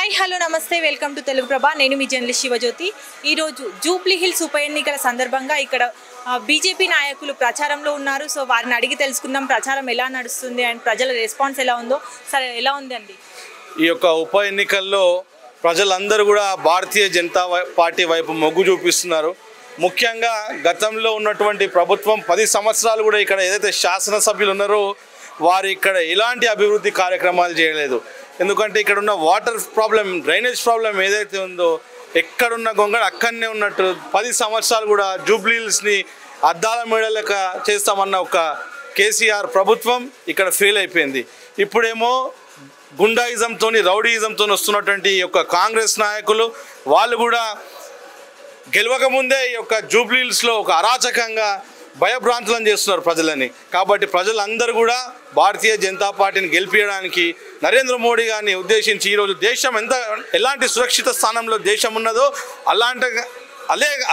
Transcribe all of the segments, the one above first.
Hi hello నమస్తే welcome to Telugu ప్రభ నేను మీ journalist Shivajyothi ఈ రోజు జూబ్లీ హిల్స్ ఉప ఎన్నికల సందర్భంగా ఇక్కడ బీజేపీ నాయకులు ప్రచారంలో ఉన్నారు సో వారిని అడిగి తెలుసుకుందాం ప్రచారం ఎలా నడుస్తుంది అండ్ ప్రజల రెస్పాన్స్ ఎలా ఉందో సరే ఎలా ఉందండి ఈ యొక్క ఉప ఎన్నికల్లో ప్రజలందరూ కూడా భారతీయ జనతా పార్టీ వైపు మొగ్గు చూపిస్తున్నారు ముఖ్యంగా గతంలో ఉన్నటువంటి ప్రభుత్వం 10 సంవత్సరాలు కూడా ఇక్కడ ఏదైతే శాసనసభ్యులు ఉన్నారో వారు ఇక్కడ ఎలాంటి అభివృద్ధి కార్యక్రమాలు చేయలేదు ఎందుకంటే ఇక్కడ ఉన్న వాటర్ ప్రాబ్లం డ్రైనేజ్ ప్రాబ్లం ఏదైతే ఉందో ఎక్కడున్న గొంగళ అక్కడనే ఉన్నట్టు 10 సంవత్సరాలు కూడా జూబ్లీ హిల్స్ని అద్దాల మేడలక చేస్తామన్న ఒక కేసీఆర్ ప్రభుత్వం ఇక్కడ ఫెయిల్ అయిపోయింది ఇప్పుడేమో గుండాయిజంతో రౌడీయిజంతో వస్తున్నటువంటి ఈ యొక్క కాంగ్రెస్ నాయకులు వాళ్ళు కూడా గెలవకముందే ఈ యొక్క జూబ్లీ హిల్స్లో ఒక అరాచకంగా భయభ్రాంతులను చేస్తున్నారు ప్రజలని కాబట్టి ప్రజలందరూ కూడా భారతీయ జనతా పార్టీని గెలిపించడానికి నరేంద్ర మోడీ గారిని ఉద్దేశించి ఈరోజు దేశం ఎలాంటి సురక్షిత స్థానంలో దేశం ఉన్నదో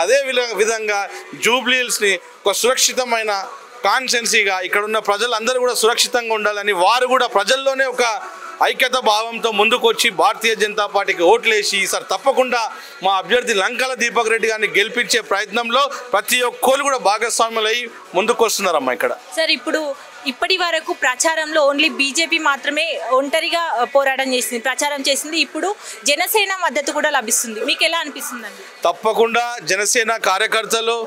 అదే విధంగా జూబ్లీ హిల్స్ని ఒక సురక్షితమైన కాన్స్టెన్సీగా ఇక్కడ ఉన్న ప్రజలందరూ కూడా సురక్షితంగా ఉండాలని వారు కూడా ప్రజల్లోనే ఒక ఐక్యత భావంతో ముందుకు వచ్చి భారతీయ జనతా పార్టీకి ఓట్లేసి ఈసారి తప్పకుండా మా అభ్యర్థి లంకల దీపక్ రెడ్డి గారిని గెలిపించే ప్రయత్నంలో ప్రతి ఒక్కరు కూడా భాగస్వాములు అయ్యి ముందుకు వస్తున్నారమ్మా ఇక్కడ సార్ ఇప్పటి వరకు ప్రచారంలో ఓన్లీ బీజేపీ మాత్రమే ఒంటరిగా ప్రచారం చేసింది ఇప్పుడు జనసేన మద్దతు కూడా లభిస్తుంది మీకు ఎలా అనిపిస్తుందండి తప్పకుండా జనసేన కార్యకర్తలు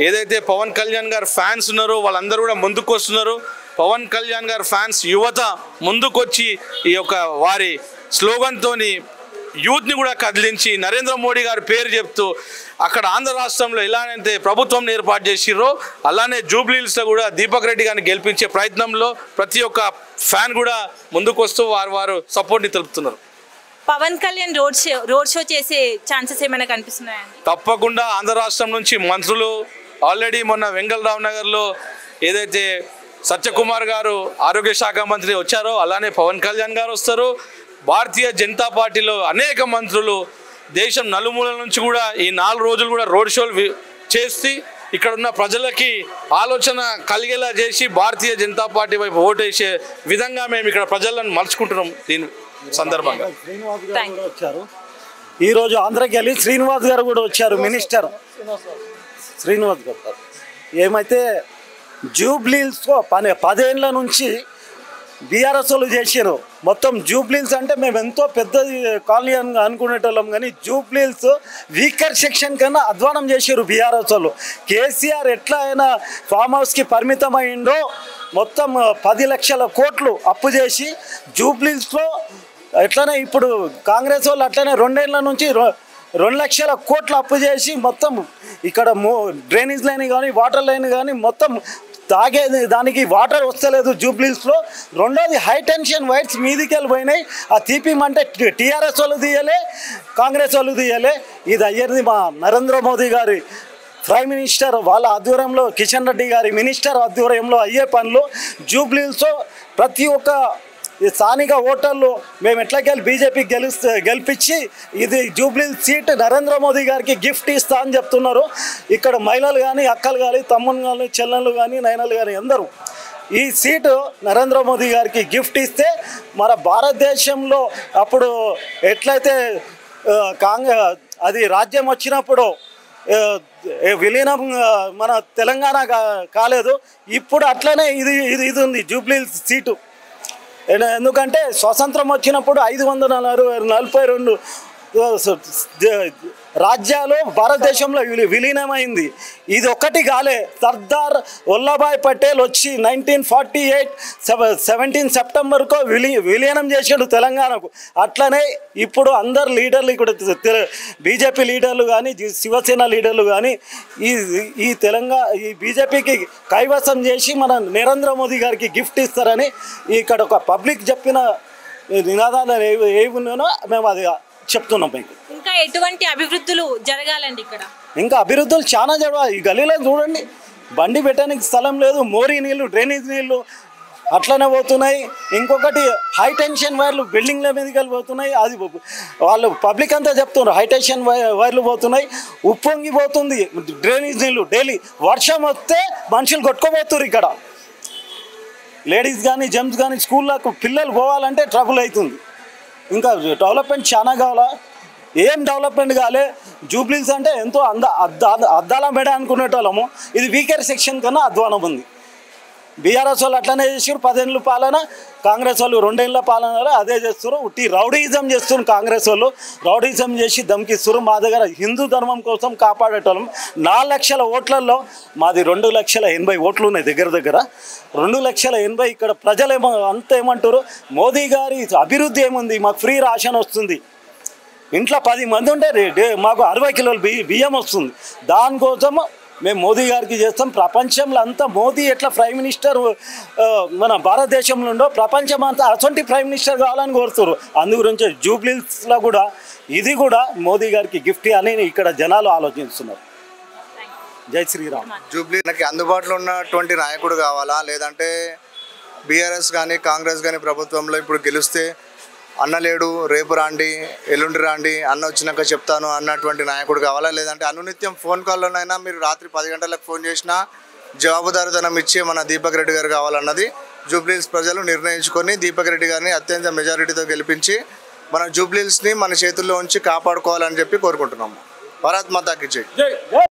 ఏదైతే పవన్ కళ్యాణ్ గారు ఫ్యాన్స్ ఉన్నారో వాళ్ళందరూ కూడా ముందుకు వస్తున్నారు పవన్ కళ్యాణ్ గారు ఫ్యాన్స్ యువత ముందుకొచ్చి ఈ యొక్క వారి స్లోగన్తోని యూత్ని కూడా కదిలించి నరేంద్ర మోడీ గారి పేరు చెప్తూ అక్కడ ఆంధ్ర రాష్ట్రంలో ఎలానైతే ప్రభుత్వం ఏర్పాటు చేసిరో అలానే జూబ్లీ హిల్స్లో కూడా దీపక్ రెడ్డి గారిని గెలిపించే ప్రయత్నంలో ప్రతి ఒక్క ఫ్యాన్ కూడా ముందుకు వస్తూ వారు సపోర్ట్ని తెలుపుతున్నారు పవన్ కళ్యాణ్ రోడ్ షో చేసే ఛాన్సెస్ ఏమైనా కనిపిస్తున్నాయండి తప్పకుండా ఆంధ్ర రాష్ట్రం నుంచి మంత్రులు ఆల్రెడీ మొన్న వెంగళరావు నగర్లో ఏదైతే సత్యకుమార్ గారు ఆరోగ్య శాఖ మంత్రి వచ్చారో అలానే పవన్ కళ్యాణ్ గారు వస్తారు భారతీయ జనతా పార్టీలో అనేక మంత్రులు దేశం నలుమూలల నుంచి కూడా ఈ 4 రోజులు కూడా రోడ్ షోలు చేసి ఇక్కడ ఉన్న ప్రజలకి ఆలోచన కలిగేలా చేసి భారతీయ జనతా పార్టీ వైపు ఓటేసే విధంగా మేము ఇక్కడ ప్రజలను మలుచుకుంటున్నాం దీని సందర్భంగా శ్రీనివాస్ గారు కూడా వచ్చారు ఈరోజు ఆంధ్రకి వెళ్ళి శ్రీనివాస్ గారు కూడా వచ్చారు మినిస్టర్ శ్రీనివాస్ గారు ఏమైతే జూబ్లీ హిల్స్లో 10 ఏళ్ళ నుంచి బీఆర్ఎస్ వాళ్ళు చేసారు మొత్తం జూబ్లీ హిల్స్ అంటే మేము ఎంతో పెద్దది కాలనీ అనుకునేటోళ్ళం కానీ జూబ్లీ హిల్స్ వీకర్ సెక్షన్ కన్నా అధ్వానం చేసారు బీఆర్ఎస్ వాళ్ళు కేసీఆర్ ఎట్లా అయినా ఫామ్ హౌస్కి పరిమితం అయిందో మొత్తం 10 లక్షల కోట్లు అప్పు చేసి జూబ్లీ హిల్స్లో ఎట్లనే ఇప్పుడు కాంగ్రెస్ వాళ్ళు అట్లనే 2 ఏళ్ళ నుంచి 2 లక్షల కోట్లు అప్పు చేసి మొత్తం ఇక్కడ డ్రైనేజ్ లైన్ కానీ వాటర్ లైన్ కానీ మొత్తం తాగేది దానికి వాటర్ వస్తలేదు జూబ్లీ హిల్స్లో రెండోది హై టెన్షన్ వైర్స్ మీదికి వెళ్ళిపోయినాయి ఆ తీపిమంటే టీఆర్ఎస్ వాళ్ళు తీయలే కాంగ్రెస్ వాళ్ళు తీయలే ఇది అయ్యేది మా నరేంద్ర మోదీ గారి ప్రైమ్ మినిస్టర్ వాళ్ళ ఆధ్వర్యంలో కిషన్ రెడ్డి గారి మినిస్టర్ ఆధ్వర్యంలో అయ్యే పనులు జూబ్లీ హిల్స్లో ప్రతి ఒక్క స్థానిక ఓటర్లు మేము ఎట్లాకెళ్ళి బీజేపీకి గెలిపించి ఇది జూబ్లీ సీట్ నరేంద్ర మోదీ గారికి గిఫ్ట్ ఇస్తా అని చెప్తున్నారు ఇక్కడ మహిళలు కానీ అక్కలు కానీ తమ్ముళ్ళు కానీ చెల్లెళ్ళు కానీ నయనలు కానీ అందరూ ఈ సీటు నరేంద్ర మోదీ గారికి గిఫ్ట్ ఇస్తే మన భారతదేశంలో అప్పుడు ఎట్లయితే అది రాజ్యం వచ్చినప్పుడు విలీనం మన తెలంగాణ కాలేదు ఇప్పుడు అట్లనే ఇది ఉంది జూబ్లీ సీటు ఎందుకంటే స్వతంత్రం వచ్చినప్పుడు 542 రాజ్యాలు భారతదేశంలో విలీనమైంది ఇది ఒక్కటి కాలే సర్దార్ వల్లభాయ్ పటేల్ వచ్చి 17 సెప్టెంబర్కు విలీనం చేసాడు తెలంగాణకు అట్లనే ఇప్పుడు అందరు లీడర్లు ఇక్కడ బీజేపీ లీడర్లు కానీ శివసేన లీడర్లు కానీ ఈ బీజేపీకి కైవసం చేసి మన నరేంద్ర మోదీ గారికి గిఫ్ట్ ఇస్తారని ఇక్కడ ఒక పబ్లిక్ చెప్పిన నినాదాలు ఏవి ఉన్నాయో మేము అది చెప్తున్నాం మీకు ఇంకా ఎటువంటి అభివృద్ధులు జరగాలండి ఇక్కడ ఇంకా అభివృద్ధులు చాలా జరగాలి ఈ గల్లీలో చూడండి బండి పెట్టడానికి స్థలం లేదు మోరీ నీళ్ళు డ్రైనేజ్ నీళ్ళు అట్లనే పోతున్నాయి ఇంకొకటి హై టెన్షన్ వైర్లు బిల్డింగ్ల మీదకి వెళ్ళిపోతున్నాయి అది వాళ్ళు పబ్లిక్ అంతా చెప్తున్నారు హై టెన్షన్ వైర్లు పోతున్నాయి ఉప్పొంగిపోతుంది డ్రైనేజ్ నీళ్ళు డైలీ వర్షం వస్తే మనుషులు కొట్టుకోబోతున్నారు ఇక్కడ లేడీస్ కానీ జెంట్స్ కానీ స్కూళ్ళకు పిల్లలు పోవాలంటే ట్రబుల్ అవుతుంది ఇంకా డెవలప్మెంట్ చాలా కావాలా, ఏం డెవలప్మెంట్ కాలే. జూబ్లీస్ అంటే ఎంతో అద్దాల మెడ అనుకునేటోళ్ళము, ఇది వీకర్ సెక్షన్ కన్నా అధ్వానం ఉంది. బీఆర్ఎస్ వాళ్ళు అట్లనే చేసారు 10 ఏళ్ళ పాలన, కాంగ్రెస్ వాళ్ళు 2 ఏళ్ళ పాలన అదే చేస్తారు. ఉట్టి రౌడీయిజం చేస్తున్నారు కాంగ్రెస్ వాళ్ళు, రౌడీయిజం చేసి దమ్కిస్తారు. మా దగ్గర హిందూ ధర్మం కోసం కాపాడేటోళ్ళం. 4 లక్షల ఓట్లలో మాది 2,80,000 ఓట్లు ఉన్నాయి. దగ్గర 2,80,000. ఇక్కడ ప్రజలేమో అంత ఏమంటారు, మోదీ గారి అభివృద్ధి ఏముంది, మాకు ఫ్రీ రేషన్ వస్తుంది, ఇంట్లో 10 మంది ఉంటే మాకు 60 కిలోలు బియ్యం వస్తుంది. దానికోసం మేము మోదీ గారికి చేస్తాం. ప్రపంచంలో అంతా మోదీ ఎట్లా ప్రైమ్ మినిస్టర్ మన భారతదేశంలో ఉండో ప్రపంచం అంతా అటువంటి ప్రైమ్ మినిస్టర్ కావాలని కోరుతారు. అందు గురించి జూబ్లీస్లో కూడా ఇది కూడా మోదీ గారికి గిఫ్ట్ అని ఇక్కడ జనాలు ఆలోచిస్తున్నారు. జై శ్రీరామ్. జూబ్లీకి అందుబాటులో ఉన్నటువంటి నాయకుడు కావాలా, లేదంటే బీఆర్ఎస్ కానీ కాంగ్రెస్ కానీ ప్రభుత్వంలో ఇప్పుడు గెలిస్తే అన్న లేడు, రేపు రాండి, ఎల్లుండి రాండి, అన్న వచ్చినాక చెప్తాను అన్నటువంటి నాయకుడు కావాలా, లేదంటే అనునిత్యం ఫోన్ కాల్లోనైనా మీరు రాత్రి 10 గంటలకు ఫోన్ చేసినా జవాబుదారితనం ఇచ్చే మన దీపక్ రెడ్డి గారు కావాలన్నది జూబ్లీహిల్స్ ప్రజలు నిర్ణయించుకొని దీపక్ రెడ్డి గారిని అత్యంత మెజారిటీతో గెలిపించి మన జూబ్లీహిల్స్ని మన చేతుల్లో ఉంచి కాపాడుకోవాలని చెప్పి కోరుకుంటున్నాము. భారత్ మాతాకి జై.